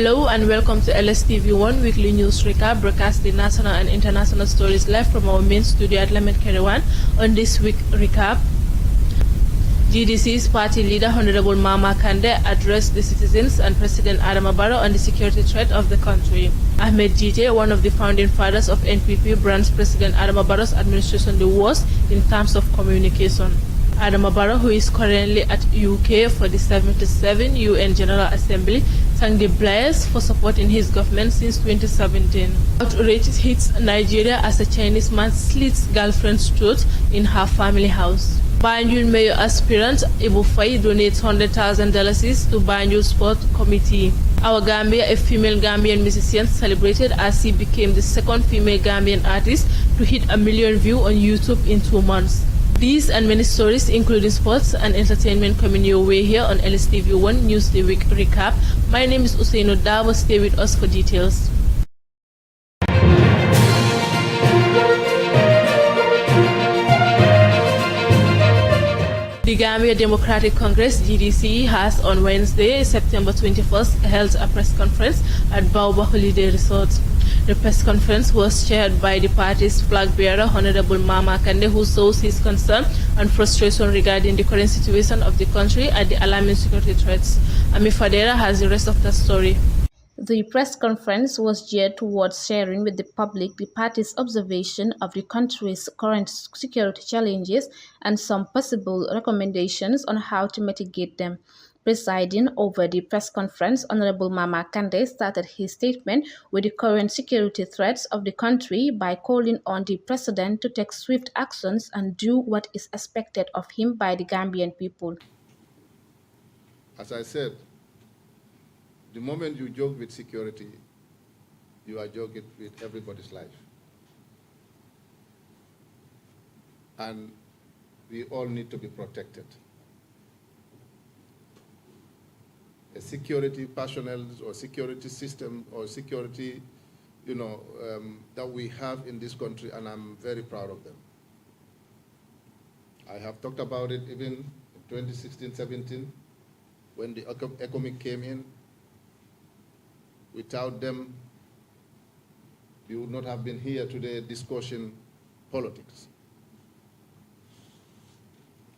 Hello and welcome to LSTV1 Weekly News Recap, broadcasting national and international stories live from our main studio at Lamed Kerewan. On this week recap, GDC's party leader Honorable Mama Kande addressed the citizens and President Adama Barrow on the security threat of the country. Ahmed Jite, one of the founding fathers of NPP, brands President Adama Barrow's administration the worst in terms of communication. Adama Barrow, who is currently at UK for the 77th UN General Assembly, thanked the Blairs for supporting his government since 2017. Outrage hits Nigeria as a Chinese man slits girlfriend's throat in her family house. Banjul Mayor aspirant Ibu Faye donates $100,000 to Banjul Sport Committee. Our Gambia, a female Gambian musician, celebrated as she became the second female Gambian artist to hit 1 million views on YouTube in 2 months. These and many stories, including sports and entertainment, coming your way here on LSTV1 News Day Week Recap. My name is Ousainou. Darboe, stay with us for details. The Gambia Democratic Congress (GDC) has on Wednesday, September 21st, held a press conference at Baobab Holiday Resort. The press conference was chaired by the party's flag bearer, Honorable Mama Kande, who shows his concern and frustration regarding the current situation of the country and the alarming security threats. Ami Fadera has the rest of the story. The press conference was geared towards sharing with the public the party's observation of the country's current security challenges and some possible recommendations on how to mitigate them. Presiding over the press conference, Honorable Mama Kande started his statement with the current security threats of the country by calling on the president to take swift actions and do what is expected of him by the Gambian people. As I said, the moment you joke with security, you are joking with everybody's life. And we all need to be protected. A security personnel or security system or security, that we have in this country, and I'm very proud of them. I have talked about it even in 2016-17 when the economic came in. Without them, we would not have been here today discussing politics.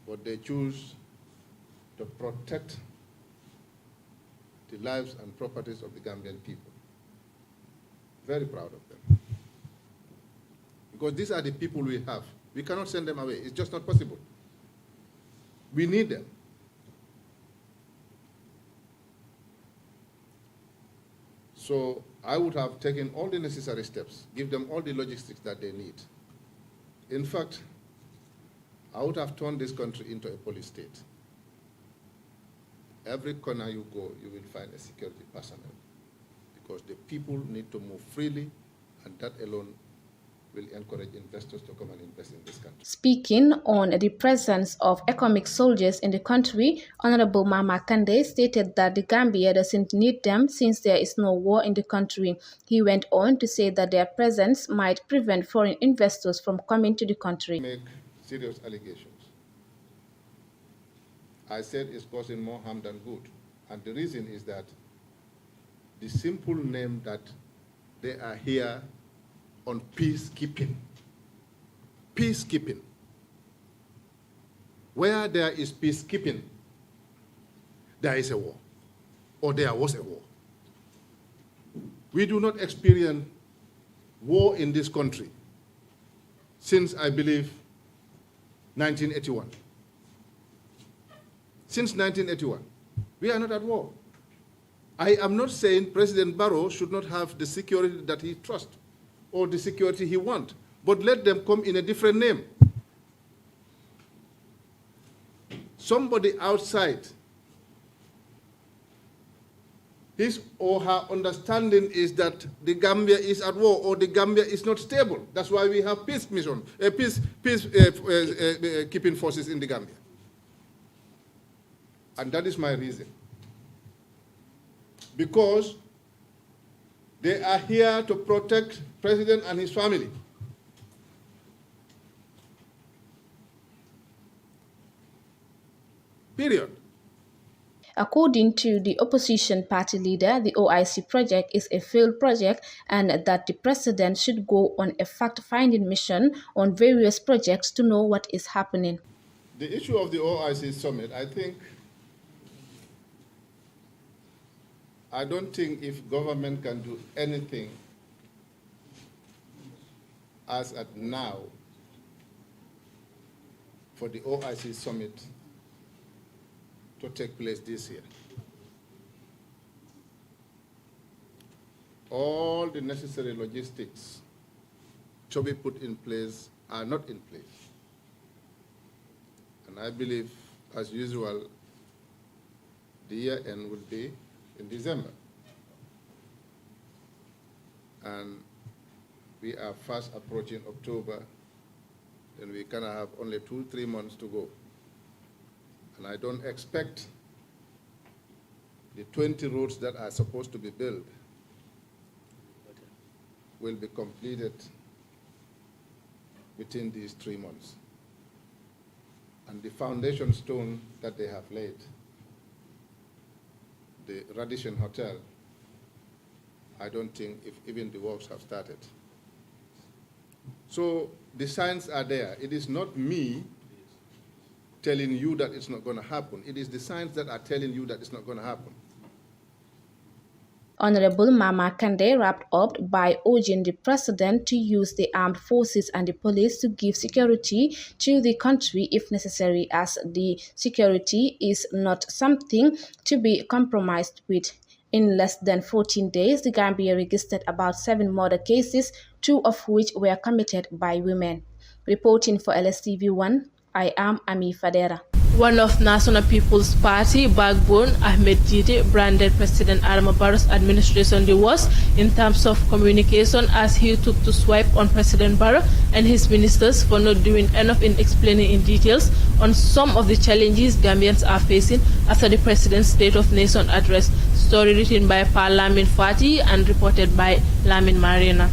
But they choose to protect the lives and properties of the Gambian people. Very proud of them. Because these are the people we have. We cannot send them away. It's just not possible. We need them. So I would have taken all the necessary steps, give them all the logistics that they need. In fact, I would have turned this country into a police state. Every corner you go, you will find a security personnel because the people need to move freely, and that alone will encourage investors to come and invest in this country. Speaking on the presence of economic soldiers in the country, Honorable Mama Kande stated that the Gambia doesn't need them since there is no war in the country. He went on to say that their presence might prevent foreign investors from coming to the country. Make serious allegations. I said it's causing more harm than good. And the reason is that the simple name that they are here on peacekeeping. Peacekeeping. Where there is peacekeeping, there is a war, or there was a war. We do not experience war in this country since, I believe, 1981. Since 1981, we are not at war. I am not saying President Barrow should not have the security that he trusts or the security he wants, but let them come in a different name. Somebody outside, his or her understanding is that the Gambia is at war or the Gambia is not stable. That's why we have peace mission, keeping forces in the Gambia. And that is my reason. Because they are here to protect President and his family. Period. According to the opposition party leader, the OIC project is a failed project and that the president should go on a fact-finding mission on various projects to know what is happening. The issue of the OIC summit, I don't think if government can do anything as at now for the OIC summit to take place this year. All the necessary logistics to be put in place are not in place. And I believe, as usual, the year end will be in December. And we are fast approaching October, and we kind of have only 2-3 months to go. And I don't expect the 20 roads that are supposed to be built will be completed within these 3 months. And the foundation stone that they have laid, the Radisson Hotel, I don't think if even the works have started. So the signs are there. It is not me telling you that it's not going to happen. It is the signs that are telling you that it's not going to happen. Honorable Mama Kande wrapped up by urging the president to use the armed forces and the police to give security to the country if necessary, as the security is not something to be compromised with. In less than 14 days, the Gambia registered about 7 murder cases, 2 of which were committed by women. Reporting for LSTV1, I am Ami Fadera. One of National People's Party backbone, Ahmed Jide, branded President Adama Barrow's administration the worst in terms of communication, as he took to swipe on President Barrow and his ministers for not doing enough in explaining in details on some of the challenges Gambians are facing after the President's State of Nation address. Story written by Pa Lamin Fati and reported by Lamin Marina.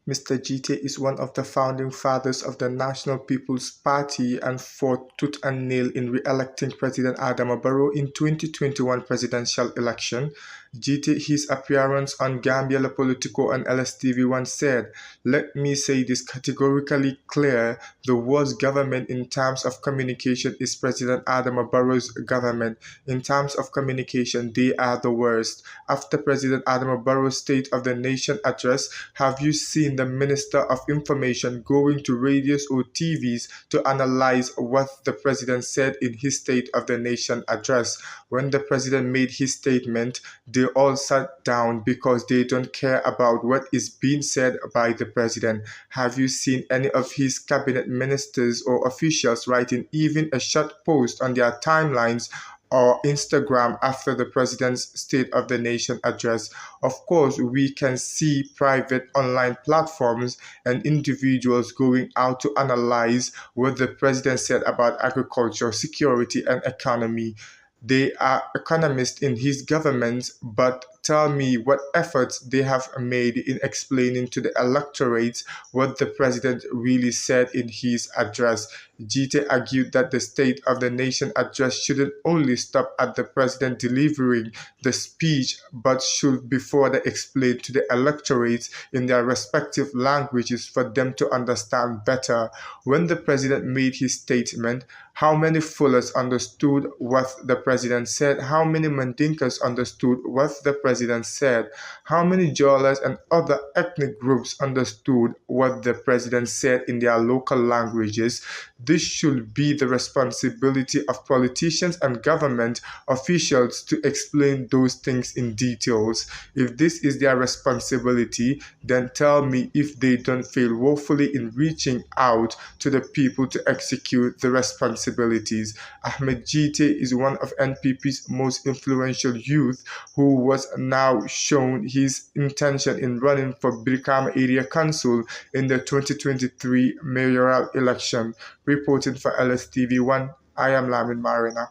Mr. Jite is one of the founding fathers of the National People's Party and fought tooth and nail in re-electing President Adama Barrow in 2021 presidential election. Jite, his appearance on Gambia La Politico and LSTV1 said, "Let me say this categorically clear, the worst government in terms of communication is President Adama Barrow's government. In terms of communication, they are the worst." After President Adama Barrow's State of the Nation address, have you seen the Minister of Information going to radios or TVs to analyze what the President said in his State of the Nation address? When the President made his statement, they all sat down because they don't care about what is being said by the President. Have you seen any of his cabinet ministers or officials writing even a short post on their timelines or Instagram after the President's State of the Nation address? Of course, we can see private online platforms and individuals going out to analyze what the President said about agriculture, security, and economy. They are economists in his government, but tell me what efforts they have made in explaining to the electorate what the President really said in his address. Jite argued that the State of the Nation address shouldn't only stop at the President delivering the speech, but should be further explained to the electorate in their respective languages for them to understand better. When the President made his statement, how many Fullers understood what the President said? How many Mandinkas understood what the President said? How many Jolas and other ethnic groups understood what the President said in their local languages? This should be the responsibility of politicians and government officials to explain those things in details. If this is their responsibility, then tell me if they don't fail woefully in reaching out to the people to execute the responsibilities. Ahmed Jite is one of NPP's most influential youth who was now shown his intention in running for Brikama Area Council in the 2023 mayoral election. Reporting for LSTV1, I am Lamin Marina.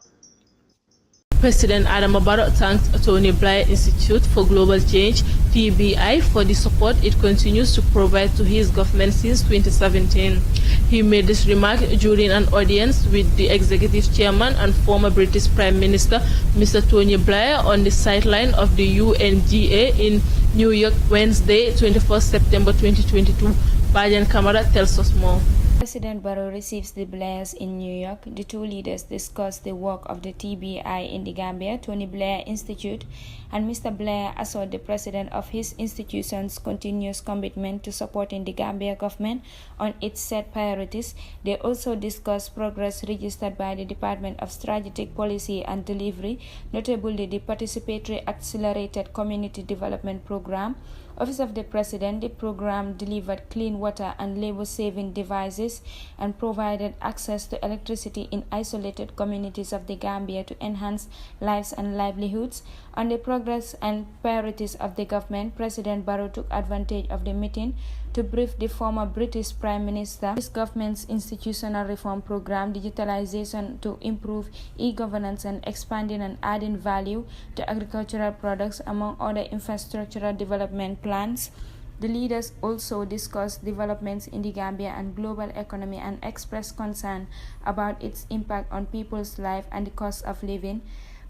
President Adama Barrow thanked Tony Blair Institute for Global Change, TBI, for the support it continues to provide to his government since 2017. He made this remark during an audience with the executive chairman and former British Prime Minister, Mr. Tony Blair, on the sideline of the UNGA in New York Wednesday, 21st September 2022. Bajan Kamara tells us more. President Barrow receives the Blairs in New York. The two leaders discussed the work of the TBI in the Gambia, Tony Blair Institute, and Mr. Blair assured the president of his institution's continuous commitment to supporting the Gambia government on its set priorities. They also discussed progress registered by the Department of Strategic Policy and Delivery, notably the Participatory Accelerated Community Development Program. Office of the President, the program delivered clean water and labor-saving devices and provided access to electricity in isolated communities of the Gambia to enhance lives and livelihoods. On the progress and priorities of the government, President Barrow took advantage of the meeting to brief the former British Prime Minister his government's institutional reform program, digitalization to improve e-governance, and expanding and adding value to agricultural products, among other infrastructural development plans. The leaders also discussed developments in the Gambia and global economy and expressed concern about its impact on people's life and the cost of living.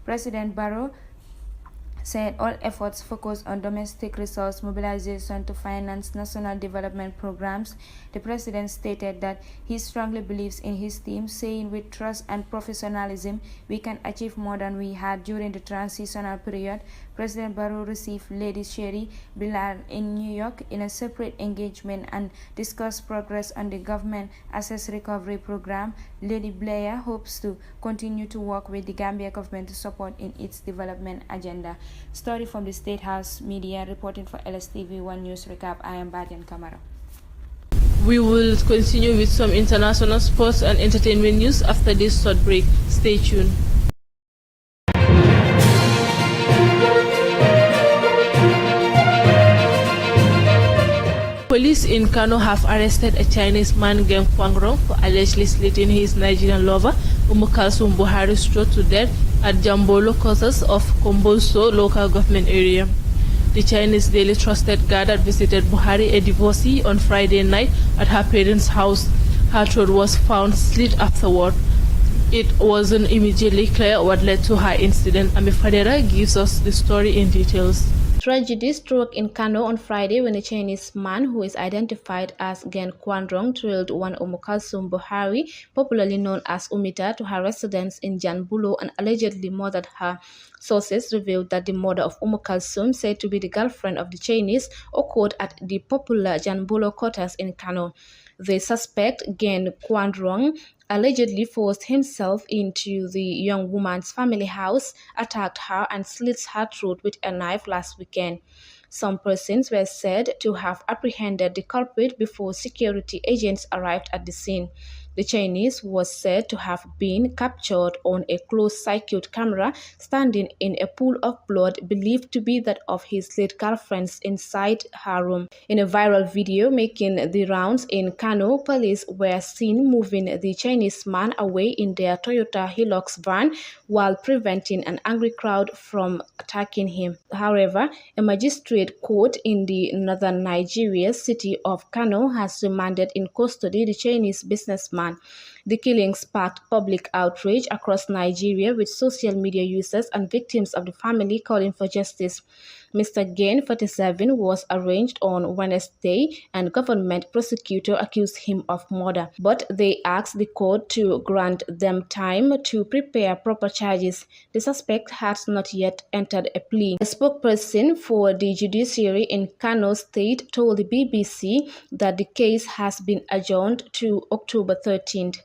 President Barrow said all efforts focus on domestic resource mobilization to finance national development programs. The president stated that he strongly believes in his team, saying, "With trust and professionalism, we can achieve more than we had during the transitional period." President Barrow received Lady Sherry Bilal in New York in a separate engagement and discussed progress on the government Access Recovery Program. Lady Blair hopes to continue to work with the Gambia government to support in its development agenda. Story from the State House Media, reporting for LSTV1 News Recap. I am Bajan Kamara. We will continue with some international sports and entertainment news after this short break. Stay tuned. Police in Kano have arrested a Chinese man, Geng Kwangrong, for allegedly slitting his Nigerian lover, Umukalsum Buhari's throat to death at Jambolo quarters of Kombolso local government area. The Chinese daily trusted guard that visited Buhari, a divorcee, on Friday night at her parents' house. Her throat was found slit afterward. It wasn't immediately clear what led to her incident. Ami Fadera gives us the story in details. Tragedy struck in Kano on Friday when a Chinese man who is identified as Gen Kwanrong trailed one Umukalsum Buhari, popularly known as Umita, to her residence in Janbulo and allegedly murdered her. Sources revealed that the murder of Umukalsum, said to be the girlfriend of the Chinese, occurred at the popular Janbulo quarters in Kano. The suspect, Gen Kwanrong, allegedly forced himself into the young woman's family house, attacked her, and slit her throat with a knife last weekend. Some persons were said to have apprehended the culprit before security agents arrived at the scene. The Chinese was said to have been captured on a closed-circuit camera standing in a pool of blood believed to be that of his late girlfriend's inside her room. In a viral video making the rounds in Kano, police were seen moving the Chinese man away in their Toyota Hilux van while preventing an angry crowd from attacking him. However, a magistrate court in the northern Nigeria city of Kano has remanded in custody the Chinese businessman. The killing sparked public outrage across Nigeria, with social media users and victims of the family calling for justice. Mr. Gain, 47, was arraigned on Wednesday, and government prosecutor accused him of murder, but they asked the court to grant them time to prepare proper charges. The suspect has not yet entered a plea. A spokesperson for the judiciary in Kano State told the BBC that the case has been adjourned to October 13th.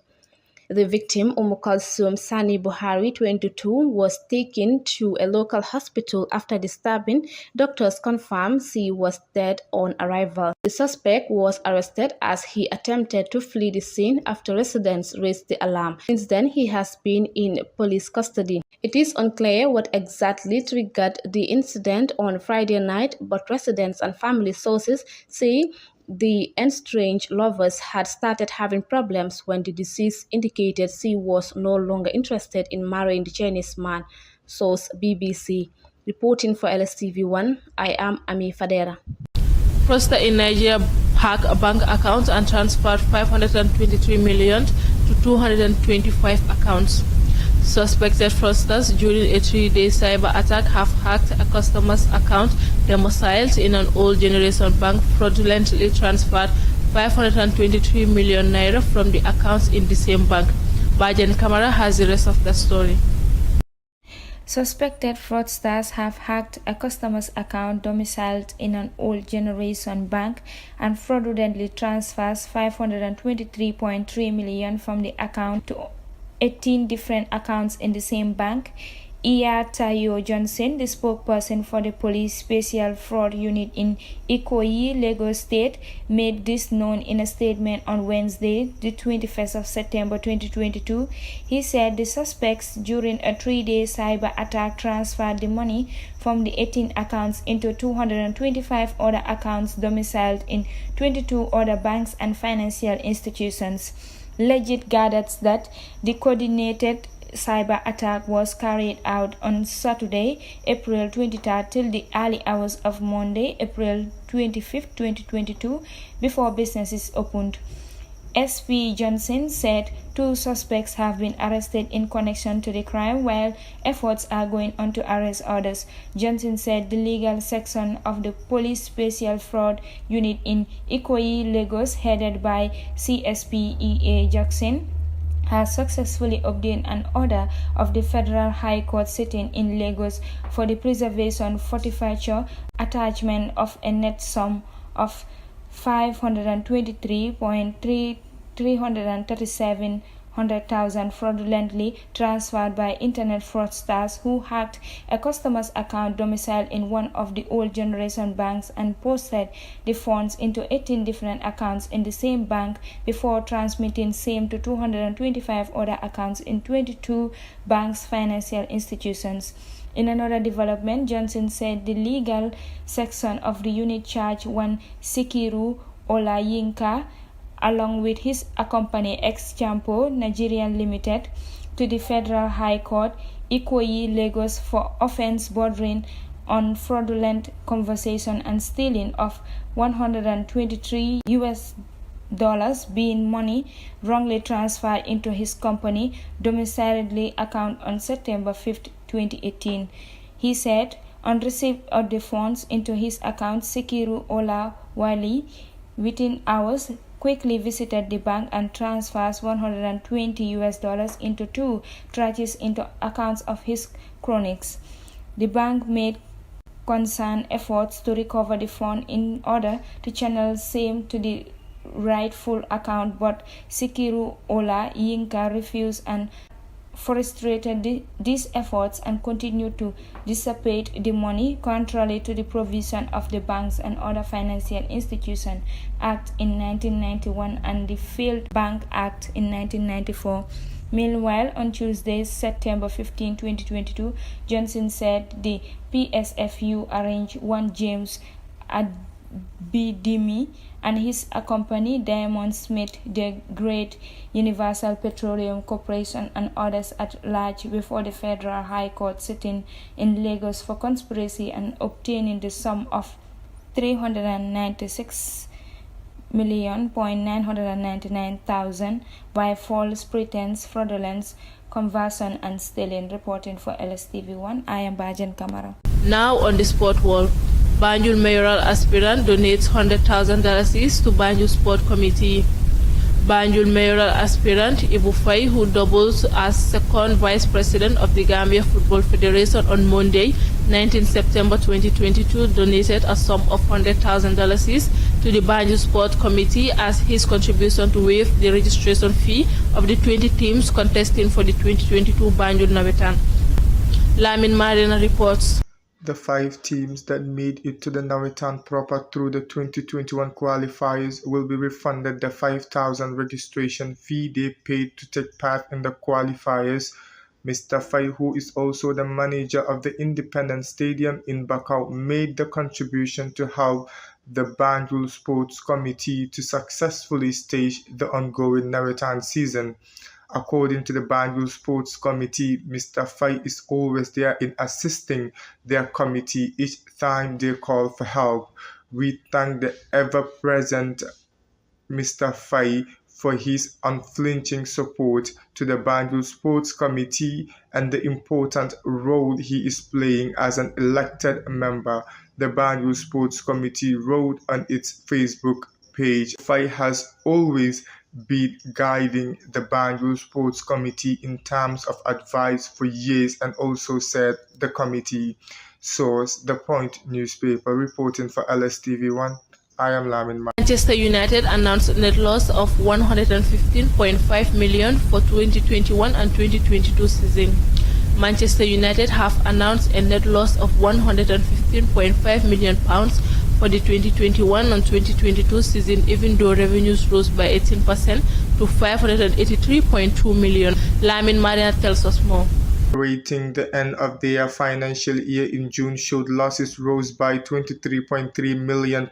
The victim, Umukalsum Sani Buhari, 22, was taken to a local hospital after the stabbing. Doctors confirmed she was dead on arrival. The suspect was arrested as he attempted to flee the scene after residents raised the alarm. Since then, he has been in police custody. It is unclear what exactly triggered the incident on Friday night, but residents and family sources say the estranged lovers had started having problems when the deceased indicated she was no longer interested in marrying the Chinese man. Source BBC. Reporting for LSTV1, I am Ami Fadera. Fraudster in Nigeria hacked a bank account and transferred 523 million to 225 accounts. Suspected fraudsters during a 3-day cyber attack have hacked a customer's account domiciled in an old generation bank, fraudulently transferred 523 million naira from the accounts in the same bank. Bajan Kamara has the rest of the story. Suspected fraudsters have hacked a customer's account domiciled in an old generation bank and fraudulently transfers 523.3 million from the account to 18 different accounts in the same bank. Tayo Johnson, the spokesperson for the Police Special Fraud Unit in Ikoyi, Lagos State, made this known in a statement on Wednesday, the 21st of September 2022. He said the suspects, during a 3-day cyber attack, transferred the money from the 18 accounts into 225 other accounts domiciled in 22 other banks and financial institutions. Legit gathered that the coordinated cyber attack was carried out on Saturday, April 23rd till the early hours of Monday, April 25th, 2022, before businesses opened. SP Johnson said 2 suspects have been arrested in connection to the crime, while efforts are going on to arrest others. Johnson said the legal section of the Police Special Fraud Unit in Ikoyi, Lagos, headed by CSP EA Jackson, has successfully obtained an order of the Federal High Court sitting in Lagos for the preservation, forfeiture, attachment of a net sum of 523,337,000 fraudulently transferred by internet fraudsters who hacked a customer's account domiciled in one of the old generation banks and posted the funds into 18 different accounts in the same bank before transmitting same to 225 other accounts in 22 banks' financial institutions. In another development, Johnson said the legal section of the unit charged one Sikiru Olayinka, along with his accompany ex-Champo Nigerian Limited, to the Federal High Court, Ikoyi, Lagos, for offense bordering on fraudulent conversation and stealing of $123 being money wrongly transferred into his company domiciled account on September 5th, 2018. He said on receipt of the funds into his account, Sikiru Olawale, within hours, quickly visited the bank and transfers $120 into 2 tranches into accounts of his cronies. The bank made concerned efforts to recover the fund in order to channel same to the rightful account, but Sikiru Olayinka refused and frustrated these efforts and continued to dissipate the money contrary to the provision of the Banks and Other Financial Institutions Act in 1991 and the Failed Bank Act in 1994. Meanwhile, on Tuesday, September 15, 2022, Johnson said the PSFU arranged one James Abidimi and his accompany, Diamond Smith, the Great Universal Petroleum Corporation, and others at large before the Federal High Court sitting in Lagos for conspiracy and obtaining the sum of 396,999,000 by false pretense, fraudulence, conversion, and stealing. Reporting for LSTV1, I am Bajan Kamara. Now on the sport world, Banjul mayoral aspirant donates $100,000 to Banjul Sport Committee. Banjul mayoral aspirant Ibu Faye, who doubles as second vice president of the Gambia Football Federation on Monday, 19 September 2022, donated a sum of $100,000 to the Banjul Sport Committee as his contribution to waive the registration fee of the 20 teams contesting for the 2022 Banjul Nawetan. Lamin Marina reports. The 5 teams that made it to the Nawetan proper through the 2021 qualifiers will be refunded the $5,000 registration fee they paid to take part in the qualifiers. Mr. Faye, who is also the manager of the Independent Stadium in Bakau, made the contribution to help the Banjul Sports Committee to successfully stage the ongoing Nawetan season. According to the Banjul Sports Committee, Mr. Faye is always there in assisting their committee each time they call for help. We thank the ever-present Mr. Faye for his unflinching support to the Banjul Sports Committee and the important role he is playing as an elected member. The Banjul Sports Committee wrote on its Facebook page, Faye has always been guiding the Banjul Sports Committee in terms of advice for years, and also said the committee. Source: The Point newspaper. Reporting for LSTV1, I am Lamin. Manchester United announced a net loss of $115.5 million for 2021 and 2022 season. Manchester United have announced a net loss of £115.5 million for the 2021 and 2022 season, even though revenues rose by 18% to $583.2 million. Lamin Marina tells us more. Rating the end of their financial year in June showed losses rose by £23.3 million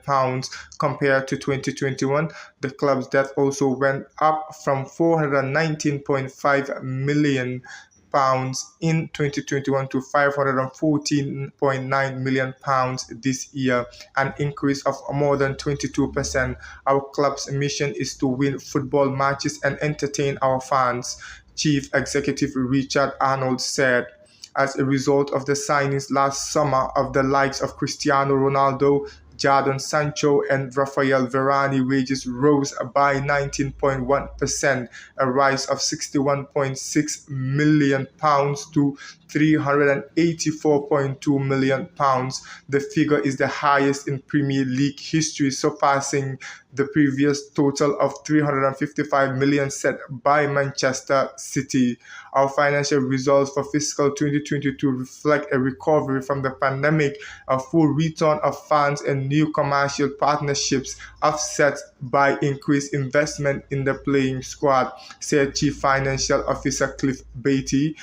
compared to 2021. The club's debt also went up from £419.5 million in 2021 to £514.9 million this year, an increase of more than 22%. Our club's mission is to win football matches and entertain our fans, Chief Executive Richard Arnold said. As a result of the signings last summer of the likes of Cristiano Ronaldo, Jadon Sancho and Rafael Varane, wages rose by 19.1%, a rise of £61.6 million to £384.2 million. The figure is the highest in Premier League history, surpassing the previous total of £355 million set by Manchester City. Our financial results for fiscal 2022 reflect a recovery from the pandemic, a full return of fans and new commercial partnerships, offset by increased investment in the playing squad, said Chief Financial Officer Cliff Beattie.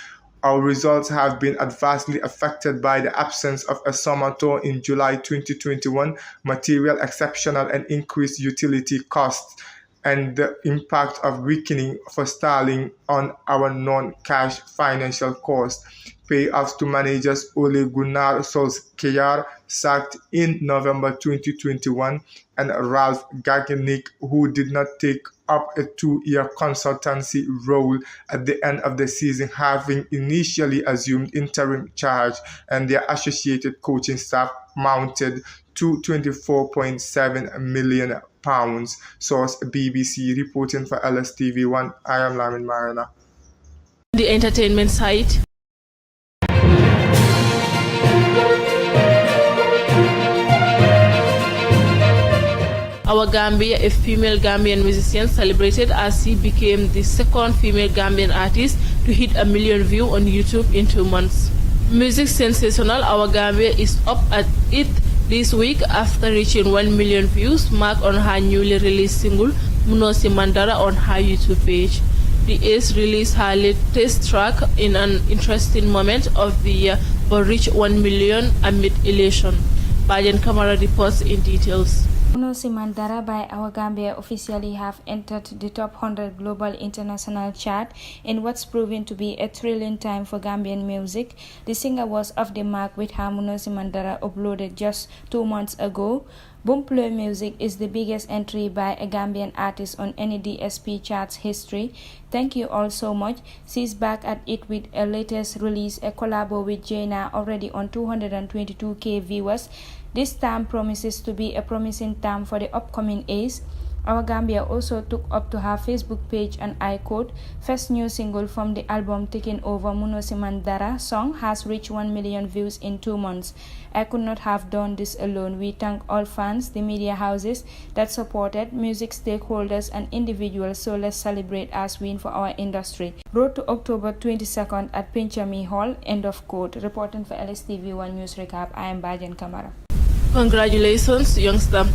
Our results have been adversely affected by the absence of a summer tour in July 2021, material exceptional and increased utility costs, and the impact of weakening for sterling on our non-cash financial costs. Payoffs to managers Ole Gunnar Solskjaer, sacked in November 2021, and Ralph Gagnick, who did not take up a 2-year consultancy role at the end of the season, having initially assumed interim charge, and their associated coaching staff mounted to £24.7 million. Source: BBC. Reporting for LSTV1, I am Lamin Marina. The entertainment site. Our Gambia, a female Gambian musician, celebrated as she became the second female Gambian artist to hit 1 million views on YouTube in 2 months. Music sensational Our Gambia is up at it this week after reaching 1 million views mark on her newly released single Munosi Mandara on her YouTube page. The Ace released her latest track in an interesting moment of the year but reached 1 million amid elation. Bajan Kamara reports in details. Munosi Mandara by Our Gambia officially have entered the top 100 global international chart in what's proven to be a thrilling time for Gambian music. The singer was off the mark with her Munosi Mandara uploaded just 2 months ago. Boomplay Music is the biggest entry by a Gambian artist on any DSP charts history. Thank you all so much. She's back at it with a latest release, a collabo with Jaina, already on 222k viewers. This time promises to be a promising time for the upcoming Ace. Our Gambia also took up to her Facebook page and I quote, "First new single from the album Taking Over, Munosi Mandara song has reached 1 million views in 2 months. I could not have done this alone. We thank all fans, the media houses that supported, music stakeholders and individuals, so let's celebrate as win for our industry." Road to October 22nd at Pinchami Hall, end of quote. Reporting for LSTV1 News Recap, I am Bajan Kamara. Congratulations, youngster.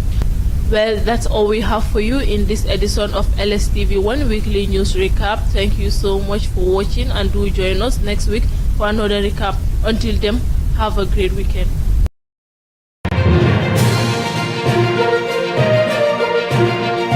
Well, that's all we have for you in this edition of LSTV1 Weekly News Recap. Thank you so much for watching, and do join us next week for another recap. Until then, have a great weekend.